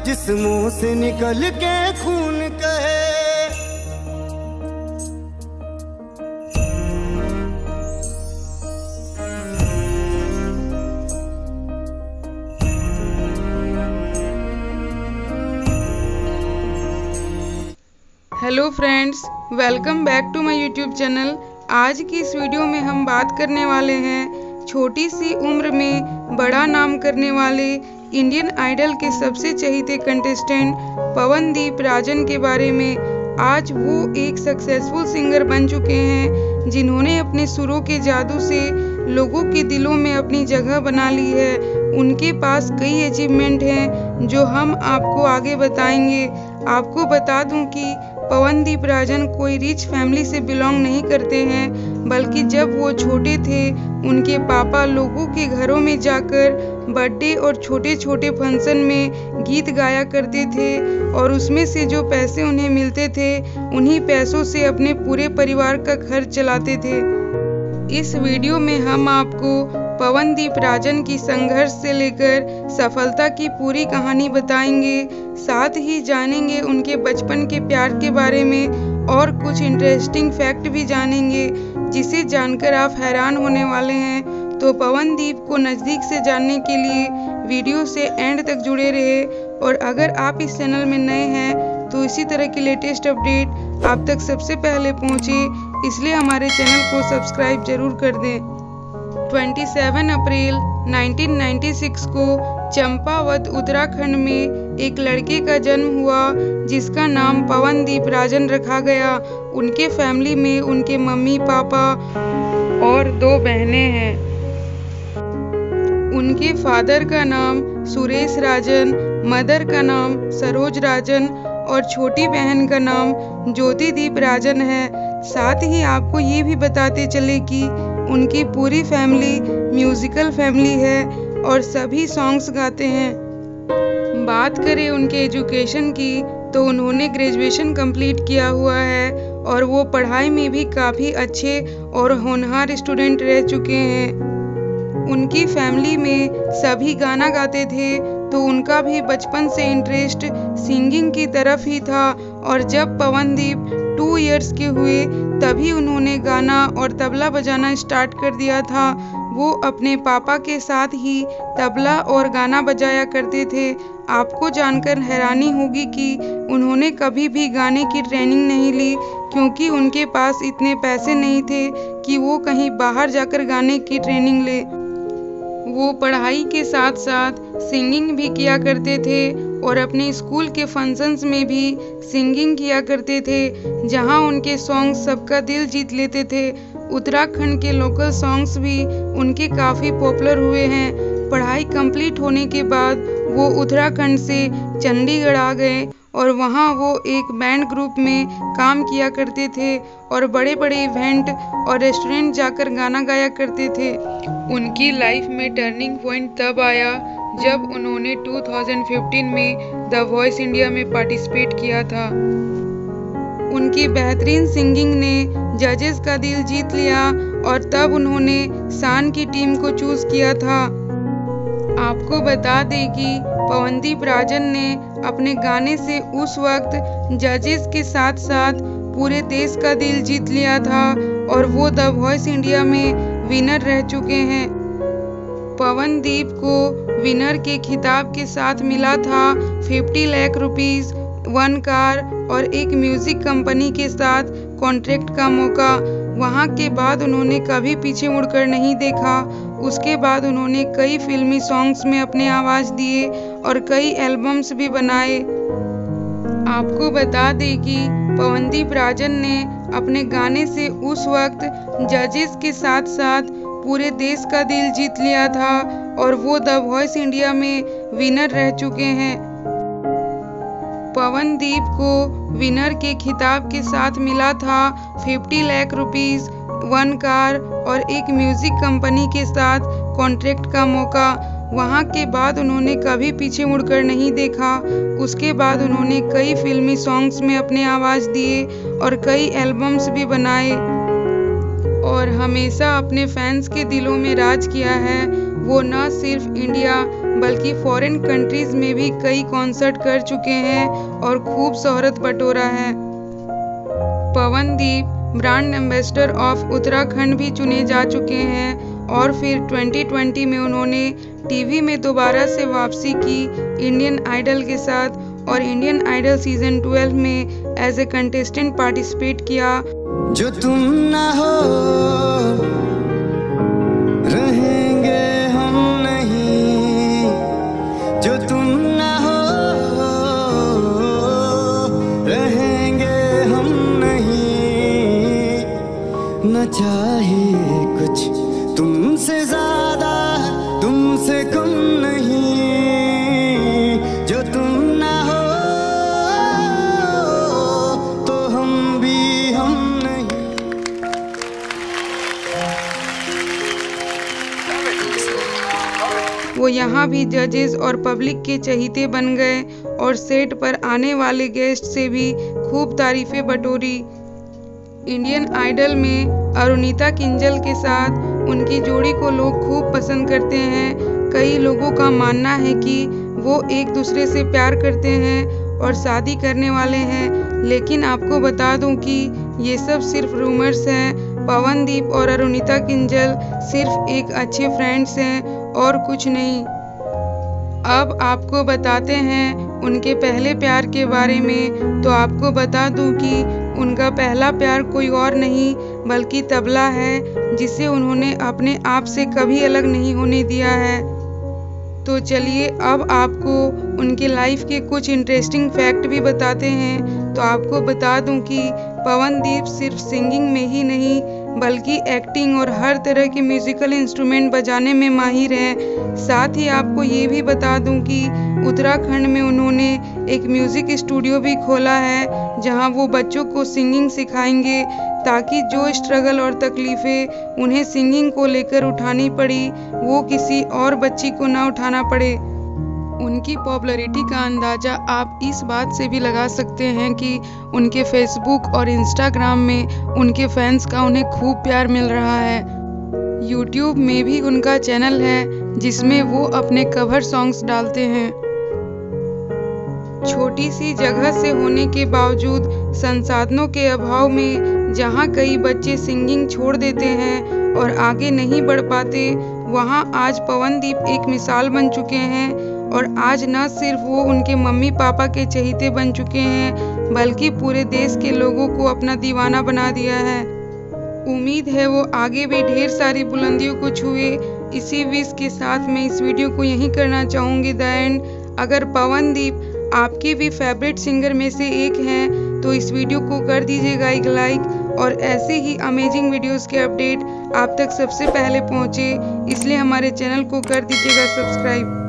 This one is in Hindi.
जिस मुंह से निकल के खून कहे। Hello friends, welcome back to my YouTube channel. आज की इस वीडियो में हम बात करने वाले हैं छोटी सी उम्र में बड़ा नाम करने वाले इंडियन आइडल के सबसे चहेते कंटेस्टेंट पवनदीप राजन के बारे में। आज वो एक सक्सेसफुल सिंगर बन चुके हैं जिन्होंने अपने सुरों के जादू से लोगों के दिलों में अपनी जगह बना ली है। उनके पास कई अचीवमेंट हैं जो हम आपको आगे बताएंगे। आपको बता दूं कि पवनदीप राजन कोई रिच फैमिली से बिलोंग नहीं करते हैं, बल्कि जब वो छोटे थे उनके पापा लोगों के घरों में जाकर बर्थडे और छोटे छोटे फंक्शन में गीत गाया करते थे और उसमें से जो पैसे उन्हें मिलते थे उन्हीं पैसों से अपने पूरे परिवार का खर्च चलाते थे। इस वीडियो में हम आपको पवनदीप राजन की संघर्ष से लेकर सफलता की पूरी कहानी बताएंगे। साथ ही जानेंगे उनके बचपन के प्यार के बारे में और कुछ इंटरेस्टिंग फैक्ट भी जानेंगे जिसे जानकर आप हैरान होने वाले हैं। तो पवनदीप को नज़दीक से जानने के लिए वीडियो से एंड तक जुड़े रहे। और अगर आप इस चैनल में नए हैं तो इसी तरह की लेटेस्ट अपडेट आप तक सबसे पहले पहुंचे, इसलिए हमारे चैनल को सब्सक्राइब जरूर कर दें। 27 अप्रैल 1996 को चंपावत उत्तराखंड में एक लड़के का जन्म हुआ जिसका नाम पवनदीप राजन रखा गया। उनके फैमिली में उनके मम्मी पापा और 2 बहनें हैं। उनके फादर का नाम सुरेश राजन, मदर का नाम सरोज राजन और छोटी बहन का नाम ज्योतिदीप राजन है। साथ ही आपको ये भी बताते चले कि उनकी पूरी फैमिली म्यूजिकल फैमिली है और सभी सॉन्ग्स गाते हैं। बात करें उनके एजुकेशन की तो उन्होंने ग्रेजुएशन कंप्लीट किया हुआ है और वो पढ़ाई में भी काफ़ी अच्छे और होनहार स्टूडेंट रह चुके हैं। उनकी फैमिली में सभी गाना गाते थे तो उनका भी बचपन से इंटरेस्ट सिंगिंग की तरफ ही था और जब पवनदीप 2 इयर्स के हुए तभी उन्होंने गाना और तबला बजाना स्टार्ट कर दिया था। वो अपने पापा के साथ ही तबला और गाना बजाया करते थे। आपको जानकर हैरानी होगी कि उन्होंने कभी भी गाने की ट्रेनिंग नहीं ली क्योंकि उनके पास इतने पैसे नहीं थे कि वो कहीं बाहर जाकर गाने की ट्रेनिंग ले। वो पढ़ाई के साथ साथ सिंगिंग भी किया करते थे और अपने स्कूल के फंक्शंस में भी सिंगिंग किया करते थे, जहां उनके सॉन्ग्स सबका दिल जीत लेते थे। उत्तराखंड के लोकल सॉन्ग्स भी उनके काफ़ी पॉपुलर हुए हैं। पढ़ाई कंप्लीट होने के बाद वो उत्तराखंड से चंडीगढ़ आ गए और वहाँ वो एक बैंड ग्रुप में काम किया करते थे और बड़े बड़े इवेंट और रेस्टोरेंट जाकर गाना गाया करते थे। उनकी लाइफ में टर्निंग पॉइंट तब आया जब उन्होंने 2015 में द वॉइस इंडिया में पार्टिसिपेट किया था। उनकी बेहतरीन सिंगिंग ने जजेस का दिल जीत लिया और तब उन्होंने शान की टीम को चूज किया था। आपको बता दें कि पवनदीप राजन ने अपने गाने से उस वक्त जजेस के साथ साथ पूरे देश का दिल जीत लिया था और वो द वॉइस इंडिया में विनर रह चुके हैं। पवनदीप को विनर के खिताब के साथ मिला था 50 लाख रुपीस, 1 कार और एक म्यूजिक कंपनी के साथ कॉन्ट्रैक्ट का मौका। वहाँ के बाद उन्होंने कभी पीछे मुड़कर नहीं देखा। उसके बाद उन्होंने कई फिल्मी सॉन्ग्स में अपने आवाज़ दिए और कई एल्बम्स भी बनाए। आपको बता दें कि पवनदीप राजन ने अपने गाने से उस वक्त जजेस के साथ साथ पूरे देश का दिल जीत लिया था और वो द वॉइस इंडिया में विनर रह चुके हैं। पवनदीप को विनर के खिताब के साथ मिला था 50 लाख रुपीस, 1 कार और एक म्यूजिक कंपनी के साथ कॉन्ट्रैक्ट का मौका। वहाँ के बाद उन्होंने कभी पीछे मुड़कर नहीं देखा। उसके बाद उन्होंने कई फिल्मी सॉन्ग्स में अपने आवाज़ दिए और कई एल्बम्स भी बनाए और हमेशा अपने फैंस के दिलों में राज किया है। वो न सिर्फ इंडिया बल्कि फॉरेन कंट्रीज में भी कई कॉन्सर्ट कर चुके हैं और खूब शोहरत बटोरा है। Pawandeep brand ambassador of Uttarakhand भी चुने जा चुके हैं और फिर 2020 में उन्होंने टीवी में दोबारा से वापसी की इंडियन आइडल के साथ और इंडियन आइडल सीजन 12 में एज ए कंटेस्टेंट पार्टिसिपेट किया। जो तुम ना हो रहेंगे हम नहीं, जो तुम ना हो रहेंगे हम नहीं, न चाहिए कुछ तुमसे ज्यादा तुमसे कम नहीं, जो तुम ना हो तो हम भी हम नहीं। वो यहाँ भी जजेस और पब्लिक के चहीते बन गए और सेट पर आने वाले गेस्ट से भी खूब तारीफें बटोरी। इंडियन आइडल में अरुणिता किंजल के साथ उनकी जोड़ी को लोग खूब पसंद करते हैं। कई लोगों का मानना है कि वो एक दूसरे से प्यार करते हैं और शादी करने वाले हैं, लेकिन आपको बता दूं कि ये सब सिर्फ रूमर्स हैं। पवनदीप और अरुणिता किंजल सिर्फ एक अच्छे फ्रेंड्स हैं और कुछ नहीं। अब आपको बताते हैं उनके पहले प्यार के बारे में। तो आपको बता दूं कि उनका पहला प्यार कोई और नहीं बल्कि तबला है, जिसे उन्होंने अपने आप से कभी अलग नहीं होने दिया है। तो चलिए अब आपको उनके लाइफ के कुछ इंटरेस्टिंग फैक्ट भी बताते हैं। तो आपको बता दूं कि पवनदीप सिर्फ सिंगिंग में ही नहीं बल्कि एक्टिंग और हर तरह के म्यूजिकल इंस्ट्रूमेंट बजाने में माहिर हैं। साथ ही आपको ये भी बता दूं कि उत्तराखंड में उन्होंने एक म्यूजिक स्टूडियो भी खोला है, जहां वो बच्चों को सिंगिंग सिखाएंगे ताकि जो स्ट्रगल और तकलीफ़ें उन्हें सिंगिंग को लेकर उठानी पड़ी वो किसी और बच्ची को ना उठाना पड़े। उनकी पॉपुलैरिटी का अंदाज़ा आप इस बात से भी लगा सकते हैं कि उनके फेसबुक और इंस्टाग्राम में उनके फैंस का उन्हें खूब प्यार मिल रहा है। यूट्यूब में भी उनका चैनल है जिसमें वो अपने कवर सॉन्ग्स डालते हैं। छोटी सी जगह से होने के बावजूद संसाधनों के अभाव में जहां कई बच्चे सिंगिंग छोड़ देते हैं और आगे नहीं बढ़ पाते, वहां आज पवनदीप एक मिसाल बन चुके हैं। और आज न सिर्फ वो उनके मम्मी पापा के चहीते बन चुके हैं बल्कि पूरे देश के लोगों को अपना दीवाना बना दिया है। उम्मीद है वो आगे भी ढेर सारी बुलंदियों को छुए। इसी विश के साथ मैं इस वीडियो को यहीं करना चाहूँगी द एंड। अगर पवनदीप आपके भी फेवरेट सिंगर में से एक हैं तो इस वीडियो को कर दीजिएगा एक लाइक और ऐसे ही अमेजिंग वीडियोस के अपडेट आप तक सबसे पहले पहुँचे, इसलिए हमारे चैनल को कर दीजिएगा सब्सक्राइब।